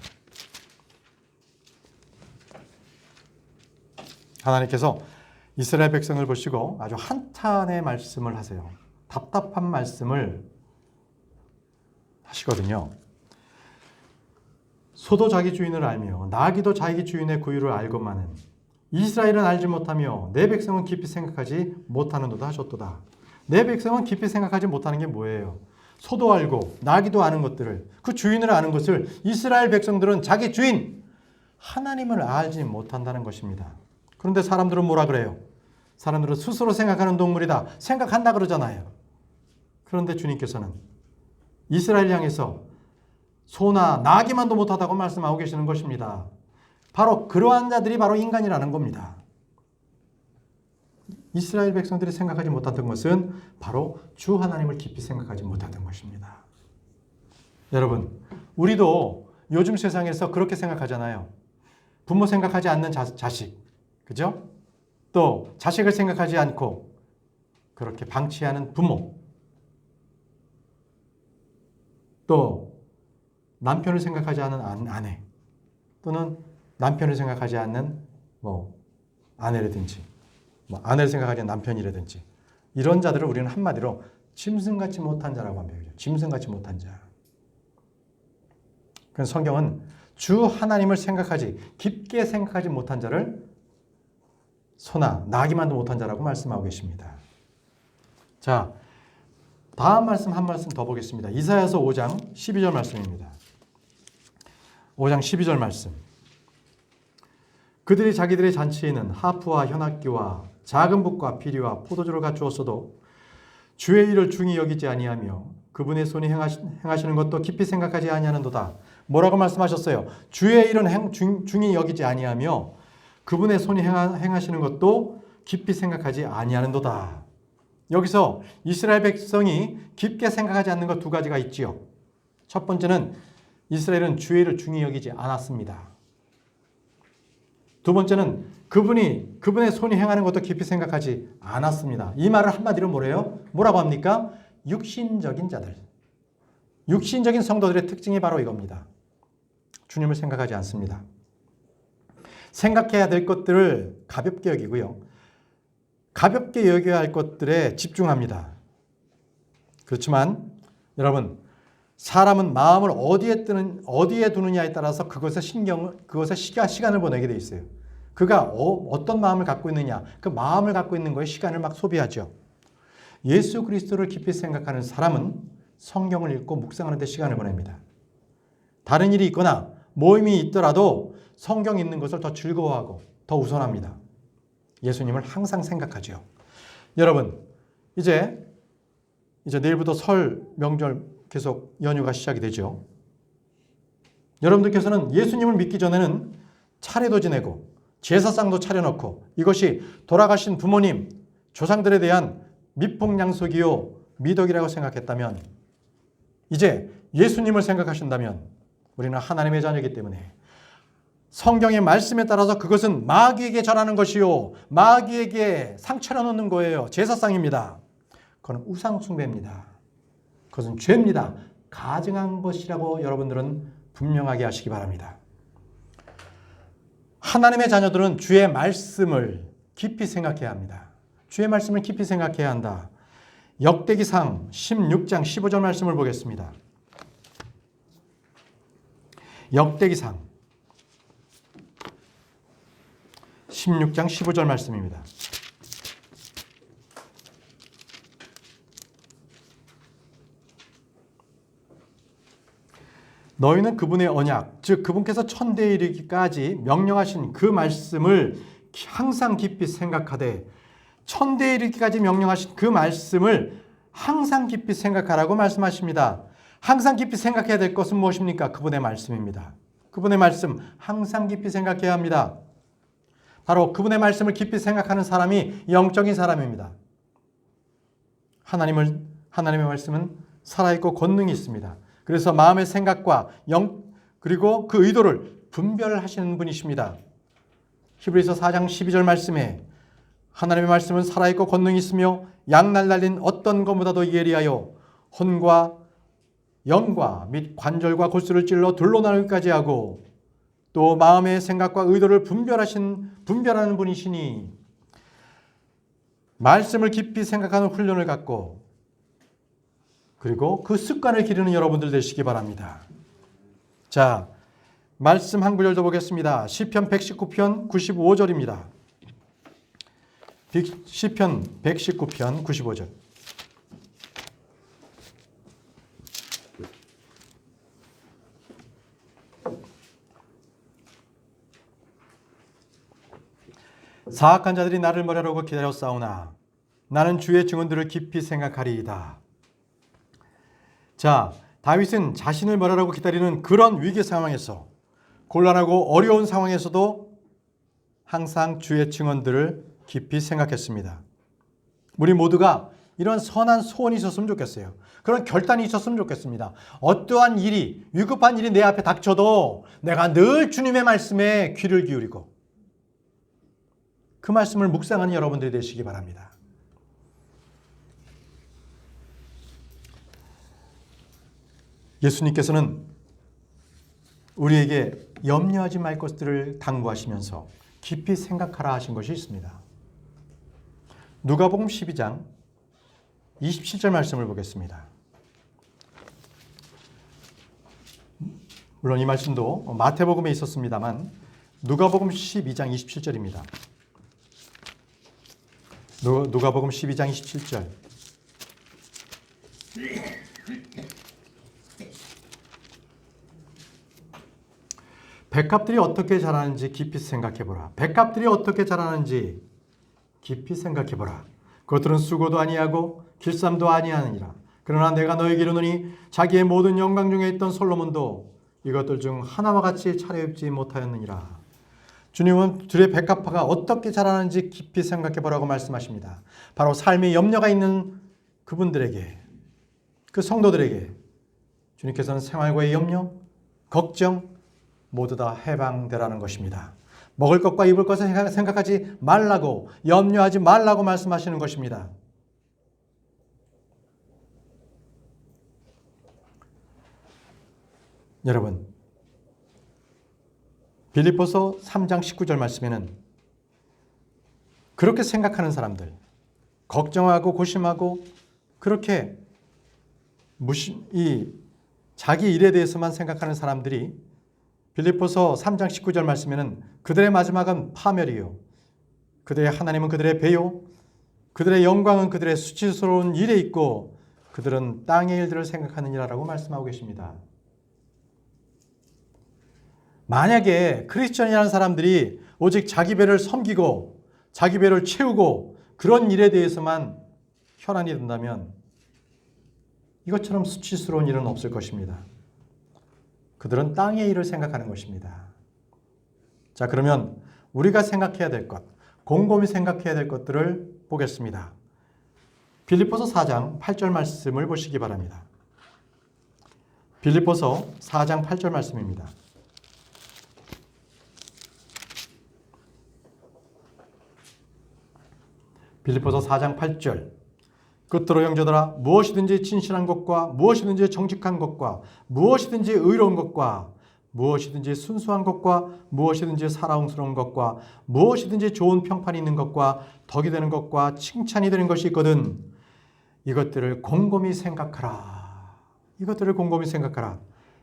하나님께서 이스라엘 백성을 보시고 아주 한탄의 말씀을 하세요. 답답한 말씀을 하시거든요. 소도 자기 주인을 알며 나귀도 자기 주인의 구유를 알고마는 이스라엘은 알지 못하며 내 백성은 깊이 생각하지 못하는도다 하셨도다. 내 백성은 깊이 생각하지 못하는 게 뭐예요? 소도 알고 나기도 아는 것들을, 그 주인을 아는 것을 이스라엘 백성들은 자기 주인 하나님을 알지 못한다는 것입니다. 그런데 사람들은 뭐라 그래요? 사람들은 스스로 생각하는 동물이다, 생각한다 그러잖아요. 그런데 주님께서는 이스라엘 향해서 소나 나기만도 못하다고 말씀하고 계시는 것입니다. 바로 그러한 자들이 바로 인간이라는 겁니다. 이스라엘 백성들이 생각하지 못했던 것은 바로 주 하나님을 깊이 생각하지 못했던 것입니다. 여러분, 우리도 요즘 세상에서 그렇게 생각하잖아요. 부모 생각하지 않는 자식, 그죠? 또 자식을 생각하지 않고 그렇게 방치하는 부모, 또 남편을 생각하지 않은 아내, 또는 남편을 생각하지 않는 아내라든지, 아내를 생각하지 않는 남편이라든지, 이런 자들을 우리는 한마디로 짐승같이 못한 자라고 합니다. 짐승같이 못한 자. 그래서 성경은 주 하나님을 깊게 생각하지 못한 자를 소나 나기만도 못한 자라고 말씀하고 계십니다. 자, 다음 말씀 한 말씀 더 보겠습니다. 이사야서 5장 12절 말씀입니다. 5장 12절 말씀. 그들이 자기들의 잔치에는 하프와 현악기와 작은 붓과 피리와 포도주를 갖추었어도 주의 일을 중히 여기지 아니하며 그분의 손이 행하시는 것도 깊이 생각하지 아니하는도다. 뭐라고 말씀하셨어요? 주의 일은 중히 여기지 아니하며 그분의 손이 행하시는 것도 깊이 생각하지 아니하는도다. 여기서 이스라엘 백성이 깊게 생각하지 않는 것 두 가지가 있지요. 첫 번째는 이스라엘은 주의 일을 중히 여기지 않았습니다. 두 번째는 그분의 손이 행하는 것도 깊이 생각하지 않았습니다. 이 말을 한마디로 뭐라고 합니까? 육신적인 자들. 육신적인 성도들의 특징이 바로 이겁니다. 주님을 생각하지 않습니다. 생각해야 될 것들을 가볍게 여기고요. 가볍게 여겨야 할 것들에 집중합니다. 그렇지만 여러분, 사람은 마음을 어디에 두느냐에 따라서 그것에 시간을 보내게 돼 있어요. 그가 어떤 마음을 갖고 있느냐, 그 마음을 갖고 있는 거에 시간을 막 소비하죠. 예수 그리스도를 깊이 생각하는 사람은 성경을 읽고 묵상하는 데 시간을 보냅니다. 다른 일이 있거나 모임이 있더라도 성경 읽는 것을 더 즐거워하고 더 우선합니다. 예수님을 항상 생각하죠. 여러분, 이제 내일부터 설 명절 계속 연휴가 시작이 되죠. 여러분들께서는 예수님을 믿기 전에는 차례도 지내고 제사상도 차려놓고 이것이 돌아가신 부모님, 조상들에 대한 미폭양속이요 미덕이라고 생각했다면, 이제 예수님을 생각하신다면 우리는 하나님의 자녀이기 때문에 성경의 말씀에 따라서 그것은 마귀에게 전하는 것이요 마귀에게 상 차려놓는 거예요. 제사상입니다. 그건 우상 숭배입니다. 그것은 죄입니다. 가증한 것이라고 여러분들은 분명하게 하시기 바랍니다. 하나님의 자녀들은 주의 말씀을 깊이 생각해야 합니다. 주의 말씀을 깊이 생각해야 한다. 역대기상 16장 15절 말씀을 보겠습니다. 역대기상 16장 15절 말씀입니다. 너희는 그분의 언약, 즉 그분께서 천대에 이르기까지 명령하신 그 말씀을 항상 깊이 생각하되, 천대에 이르기까지 명령하신 그 말씀을 항상 깊이 생각하라고 말씀하십니다. 항상 깊이 생각해야 될 것은 무엇입니까? 그분의 말씀입니다. 그분의 말씀 항상 깊이 생각해야 합니다. 바로 그분의 말씀을 깊이 생각하는 사람이 영적인 사람입니다. 하나님의 말씀은 살아있고 권능이 있습니다. 그래서 마음의 생각과 그리고 그 의도를 분별하시는 분이십니다. 히브리서 4장 12절 말씀에 하나님의 말씀은 살아있고 권능이 있으며 양날 달린 어떤 것보다도 예리하여 혼과 영과 및 관절과 골수를 찔러 둘로 나누기까지 하고 또 마음의 생각과 의도를 분별하는 분이시니, 말씀을 깊이 생각하는 훈련을 갖고 그리고 그 습관을 기르는 여러분들 되시기 바랍니다. 자, 말씀 한 구절 더 보겠습니다. 시편 119편 95절입니다. 시편 119편 95절. 사악한 자들이 나를 멸하려고 기다렸사오나 나는 주의 증언들을 깊이 생각하리이다. 자, 다윗은 자신을 멸하려고 기다리는 그런 위기 상황에서, 곤란하고 어려운 상황에서도 항상 주의 증언들을 깊이 생각했습니다. 우리 모두가 이런 선한 소원이 있었으면 좋겠어요. 그런 결단이 있었으면 좋겠습니다. 어떠한 일이, 위급한 일이 내 앞에 닥쳐도 내가 늘 주님의 말씀에 귀를 기울이고 그 말씀을 묵상하는 여러분들이 되시기 바랍니다. 예수님께서는 우리에게 염려하지 말 것들을 당부하시면서 깊이 생각하라 하신 것이 있습니다. 누가복음 12장 27절 말씀을 보겠습니다. 물론 이 말씀도 마태복음에 있었습니다만 누가복음 12장 27절입니다. 누가복음 12장 27절. 백합들이 어떻게 자라는지 깊이 생각해보라. 백합들이 어떻게 자라는지 깊이 생각해보라. 그것들은 수고도 아니하고 길쌈도 아니하느니라. 그러나 내가 너에게 이르노니 자기의 모든 영광 중에 있던 솔로몬도 이것들 중 하나와 같이 차려입지 못하였느니라. 주님은 둘의 백합화가 어떻게 자라는지 깊이 생각해보라고 말씀하십니다. 바로 삶의 염려가 있는 그분들에게, 그 성도들에게 주님께서는 생활과의 염려, 걱정 모두 다 해방되라는 것입니다. 먹을 것과 입을 것을 생각하지 말라고, 염려하지 말라고 말씀하시는 것입니다. 여러분, 빌립보서 3장 19절 말씀에는 그렇게 생각하는 사람들, 걱정하고 고심하고 그렇게 자기 일에 대해서만 생각하는 사람들이, 빌립보서 3장 19절 말씀에는 그들의 마지막은 파멸이요, 그들의 하나님은 그들의 배요, 그들의 영광은 그들의 수치스러운 일에 있고 그들은 땅의 일들을 생각하느니라라고 말씀하고 계십니다. 만약에 크리스천이라는 사람들이 오직 자기 배를 섬기고 자기 배를 채우고 그런 일에 대해서만 혈안이 든다면 이것처럼 수치스러운 일은 없을 것입니다. 그들은 땅의 일을 생각하는 것입니다. 자, 그러면 우리가 생각해야 될 것, 곰곰이 생각해야 될 것들을 보겠습니다. 빌립보서 4장 8절 말씀을 보시기 바랍니다. 빌립보서 4장 8절 말씀입니다. 빌립보서 4장 8절. 끝으로 형제들아, 무엇이든지 진실한 것과 무엇이든지 정직한 것과 무엇이든지 의로운 것과 무엇이든지 순수한 것과 무엇이든지 사랑스러운 것과 무엇이든지 좋은 평판이 있는 것과 덕이 되는 것과 칭찬이 되는 것이 있거든 이것들을 곰곰이 생각하라. 이것들을 곰곰이 생각하라.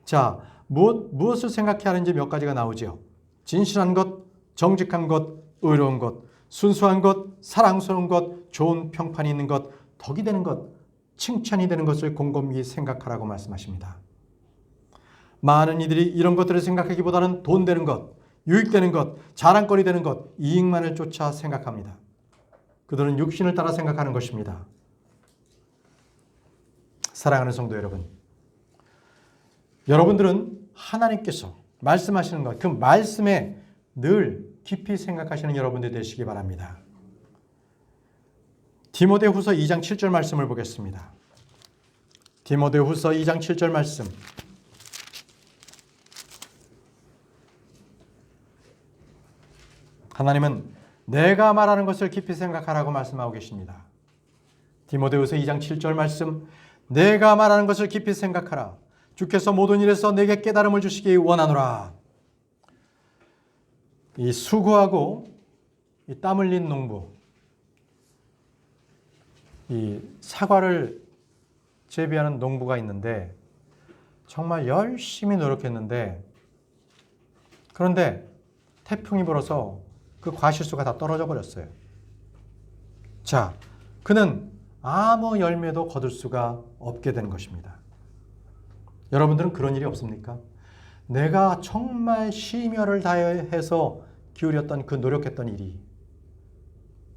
자, 무엇을 생각해야 하는지 몇 가지가 나오죠. 진실한 것, 정직한 것, 의로운 것, 순수한 것, 사랑스러운 것, 좋은 평판이 있는 것, 덕이 되는 것, 칭찬이 되는 것을 곰곰이 생각하라고 말씀하십니다. 많은 이들이 이런 것들을 생각하기보다는 돈 되는 것, 유익되는 것, 자랑거리 되는 것, 이익만을 쫓아 생각합니다. 그들은 육신을 따라 생각하는 것입니다. 사랑하는 성도 여러분, 여러분들은 하나님께서 말씀하시는 것, 그 말씀에 늘 깊이 생각하시는 여러분들 되시기 바랍니다. 디모데후서 2장 7절 말씀을 보겠습니다. 디모데후서 2장 7절 말씀. 하나님은 내가 말하는 것을 깊이 생각하라고 말씀하고 계십니다. 디모데후서 2장 7절 말씀. 내가 말하는 것을 깊이 생각하라. 주께서 모든 일에서 내게 깨달음을 주시기 원하노라. 이 수고하고 이 땀 흘린 농부, 이 사과를 재배하는 농부가 있는데 정말 열심히 노력했는데 그런데 태풍이 불어서 그 과실수가 다 떨어져 버렸어요. 자, 그는 아무 열매도 거둘 수가 없게 된 것입니다. 여러분들은 그런 일이 없습니까? 내가 정말 심혈을 다해서 기울였던 그 노력했던 일이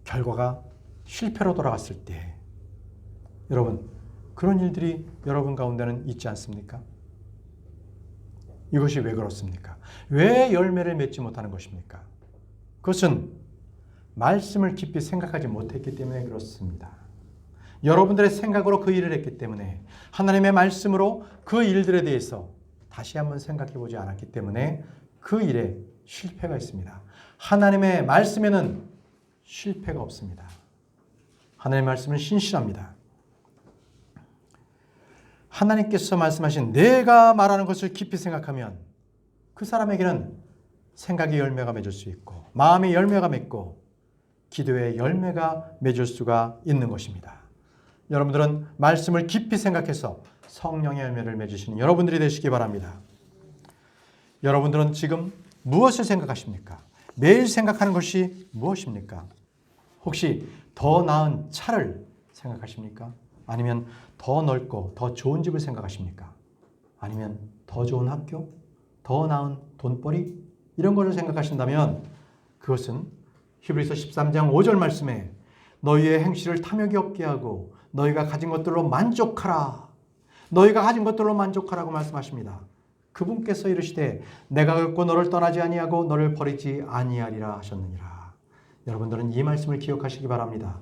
결과가 실패로 돌아갔을 때 여러분 그런 일들이 여러분 가운데는 있지 않습니까? 이것이 왜 그렇습니까? 왜 열매를 맺지 못하는 것입니까? 그것은 말씀을 깊이 생각하지 못했기 때문에 그렇습니다. 여러분들의 생각으로 그 일을 했기 때문에 하나님의 말씀으로 그 일들에 대해서 다시 한번 생각해 보지 않았기 때문에 그 일에 실패가 있습니다. 하나님의 말씀에는 실패가 없습니다. 하나님의 말씀은 신실합니다. 하나님께서 말씀하신 내가 말하는 것을 깊이 생각하면 그 사람에게는 생각의 열매가 맺을 수 있고 마음의 열매가 맺고 기도의 열매가 맺을 수가 있는 것입니다. 여러분들은 말씀을 깊이 생각해서 성령의 열매를 맺으시는 여러분들이 되시기 바랍니다. 여러분들은 지금 무엇을 생각하십니까? 매일 생각하는 것이 무엇입니까? 혹시 더 나은 차를 생각하십니까? 아니면 더 넓고 더 좋은 집을 생각하십니까? 아니면 더 좋은 학교? 더 나은 돈벌이? 이런 것을 생각하신다면 그것은 히브리서 13장 5절 말씀에 너희의 행실을 탐욕이 없게 하고 너희가 가진 것들로 만족하라. 너희가 가진 것들로 만족하라고 말씀하십니다. 그분께서 이르시되 내가 결코 너를 떠나지 아니하고 너를 버리지 아니하리라 하셨느니라. 여러분들은 이 말씀을 기억하시기 바랍니다.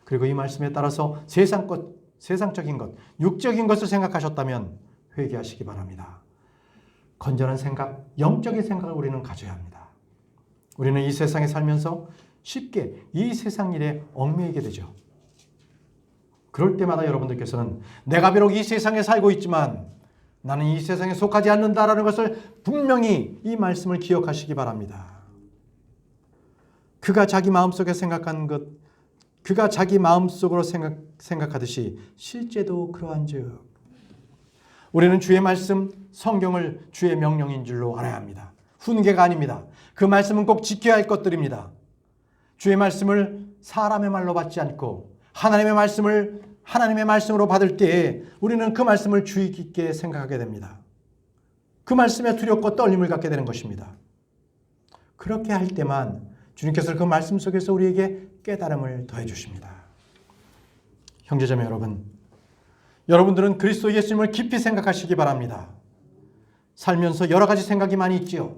그리고 이 말씀에 따라서 세상적인 것, 육적인 것을 생각하셨다면 회개하시기 바랍니다. 건전한 생각, 영적인 생각을 우리는 가져야 합니다. 우리는 이 세상에 살면서 쉽게 이 세상 일에 얽매이게 되죠. 그럴 때마다 여러분들께서는 내가 비록 이 세상에 살고 있지만 나는 이 세상에 속하지 않는다라는 것을 분명히 이 말씀을 기억하시기 바랍니다. 그가 자기 마음속에 생각한 것, 그가 자기 마음속으로 생각하듯이 실제도 그러한즉 우리는 주의 말씀, 성경을 주의 명령인 줄로 알아야 합니다. 훈계가 아닙니다. 그 말씀은 꼭 지켜야 할 것들입니다. 주의 말씀을 사람의 말로 받지 않고 하나님의 말씀을 하나님의 말씀으로 받을 때에 우리는 그 말씀을 주의 깊게 생각하게 됩니다. 그 말씀에 두렵고 떨림을 갖게 되는 것입니다. 그렇게 할 때만 주님께서 그 말씀 속에서 우리에게 깨달음을 더해 주십니다. 형제자매 여러분, 여러분들은 그리스도 예수님을 깊이 생각하시기 바랍니다. 살면서 여러 가지 생각이 많이 있지요.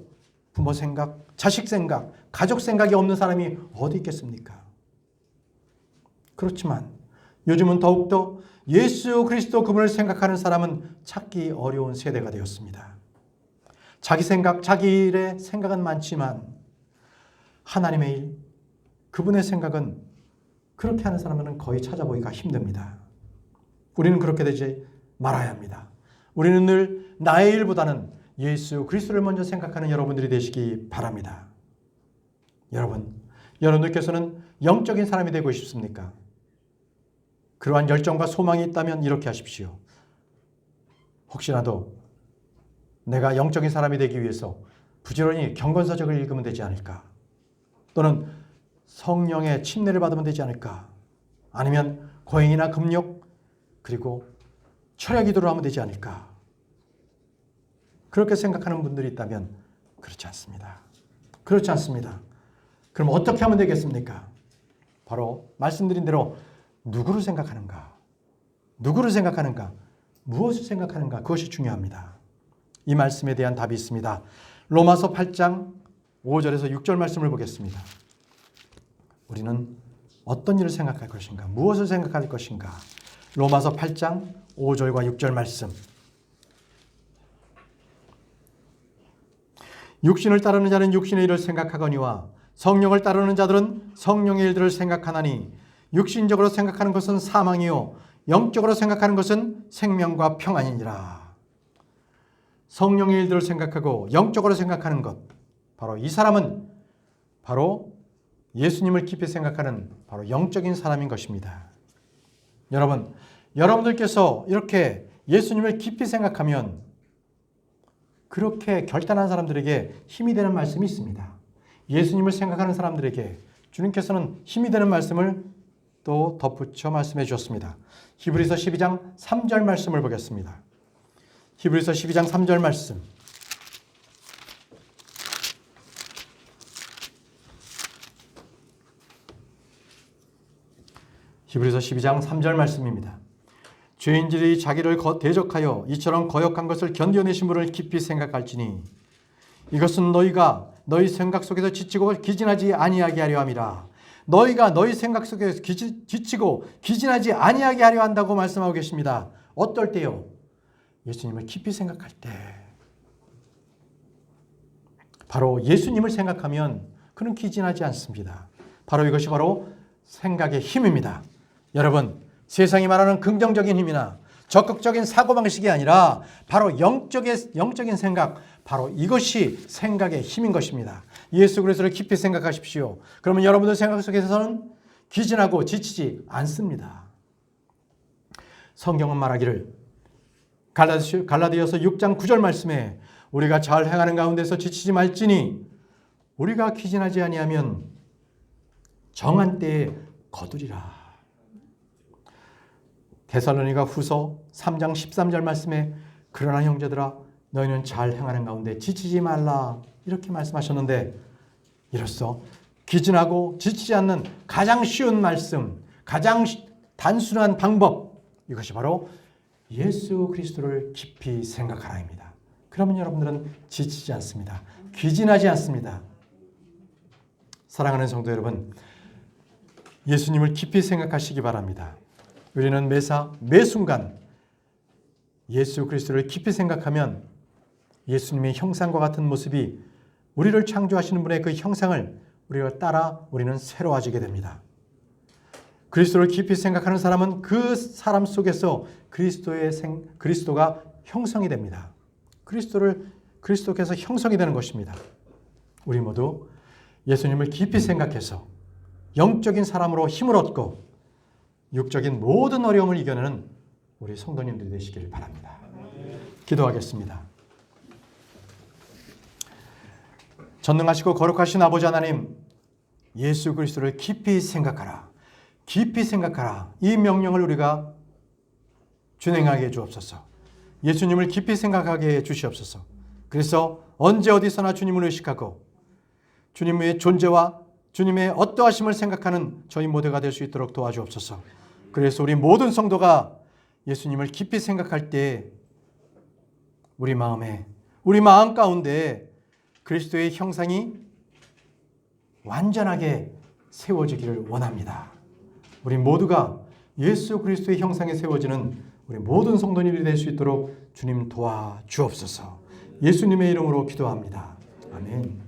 부모 생각, 자식 생각, 가족 생각이 없는 사람이 어디 있겠습니까? 그렇지만 요즘은 더욱더 예수 그리스도 그분을 생각하는 사람은 찾기 어려운 세대가 되었습니다. 자기 생각, 자기 일의 생각은 많지만 하나님의 일, 그분의 생각은 그렇게 하는 사람은 거의 찾아보기가 힘듭니다. 우리는 그렇게 되지 말아야 합니다. 우리는 늘 나의 일보다는 예수 그리스도를 먼저 생각하는 여러분들이 되시기 바랍니다. 여러분들께서는 영적인 사람이 되고 싶습니까? 그러한 열정과 소망이 있다면 이렇게 하십시오. 혹시라도 내가 영적인 사람이 되기 위해서 부지런히 경건서적을 읽으면 되지 않을까? 또는 성령의 침례를 받으면 되지 않을까? 아니면 고행이나 금욕 그리고 철야 기도를 하면 되지 않을까? 그렇게 생각하는 분들이 있다면 그렇지 않습니다. 그렇지 않습니다. 그럼 어떻게 하면 되겠습니까? 바로 말씀드린 대로 누구를 생각하는가? 누구를 생각하는가? 무엇을 생각하는가? 그것이 중요합니다. 이 말씀에 대한 답이 있습니다. 로마서 8장 5절에서 6절 말씀을 보겠습니다. 우리는 어떤 일을 생각할 것인가? 무엇을 생각할 것인가? 로마서 8장 5절과 6절 말씀. 육신을 따르는 자는 육신의 일을 생각하거니와 성령을 따르는 자들은 성령의 일들을 생각하나니 육신적으로 생각하는 것은 사망이요 영적으로 생각하는 것은 생명과 평안이니라. 성령의 일들을 생각하고 영적으로 생각하는 것, 바로 이 사람은 바로 예수님을 깊이 생각하는 바로 영적인 사람인 것입니다. 여러분들께서 이렇게 예수님을 깊이 생각하면 그렇게 결단한 사람들에게 힘이 되는 말씀이 있습니다. 예수님을 생각하는 사람들에게 주님께서는 힘이 되는 말씀을 또 덧붙여 말씀해 주셨습니다. 히브리서 12장 3절 말씀을 보겠습니다. 히브리서 12장 3절 말씀. 히브리서 12장 3절 말씀입니다. 죄인들이 자기를 대적하여 이처럼 거역한 것을 견뎌내신 분을 깊이 생각할지니 이것은 너희가 너희 생각 속에서 지치고 기진하지 아니하게 하려 함이라. 너희가 너희 생각 속에서 지치고 기진하지 아니하게 하려 한다고 말씀하고 계십니다. 어떨 때요? 예수님을 깊이 생각할 때. 바로 예수님을 생각하면 그는 기진하지 않습니다. 바로 이것이 바로 생각의 힘입니다. 여러분, 세상이 말하는 긍정적인 힘이나 적극적인 사고방식이 아니라 바로 영적인 생각, 바로 이것이 생각의 힘인 것입니다. 예수 그리스도를 깊이 생각하십시오. 그러면 여러분들 생각 속에서는 기진하고 지치지 않습니다. 성경은 말하기를 갈라디아서 6장 9절 말씀에 우리가 잘 행하는 가운데서 지치지 말지니 우리가 기진하지 아니하면 정한 때에 거두리라. 데살로니가 후서 3장 13절 말씀에 그러나 형제들아 너희는 잘 행하는 가운데 지치지 말라 이렇게 말씀하셨는데 이로써 기진하고 지치지 않는 가장 쉬운 말씀, 가장 단순한 방법, 이것이 바로 예수 그리스도를 깊이 생각하라입니다. 그러면 여러분들은 지치지 않습니다. 기진하지 않습니다. 사랑하는 성도 여러분, 예수님을 깊이 생각하시기 바랍니다. 우리는 매 순간 예수 그리스도를 깊이 생각하면 예수님의 형상과 같은 모습이 우리를 창조하시는 분의 그 형상을 우리가 따라 우리는 새로워지게 됩니다. 그리스도를 깊이 생각하는 사람은 그 사람 속에서 그리스도가 형성이 됩니다. 그리스도께서 형성이 되는 것입니다. 우리 모두 예수님을 깊이 생각해서 영적인 사람으로 힘을 얻고 육적인 모든 어려움을 이겨내는 우리 성도님들이 되시기를 바랍니다. 기도하겠습니다. 전능하시고 거룩하신 아버지 하나님, 예수 그리스도를 깊이 생각하라. 깊이 생각하라. 이 명령을 우리가 준행하게 해 주옵소서. 예수님을 깊이 생각하게 해 주시옵소서. 그래서 언제 어디서나 주님을 의식하고 주님의 존재와 주님의 어떠하심을 생각하는 저희 모두가 될 수 있도록 도와주옵소서. 그래서 우리 모든 성도가 예수님을 깊이 생각할 때 우리 마음 가운데 그리스도의 형상이 완전하게 세워지기를 원합니다. 우리 모두가 예수 그리스도의 형상에 세워지는 우리 모든 성도님이 될 수 있도록 주님 도와주옵소서. 예수님의 이름으로 기도합니다. 아멘.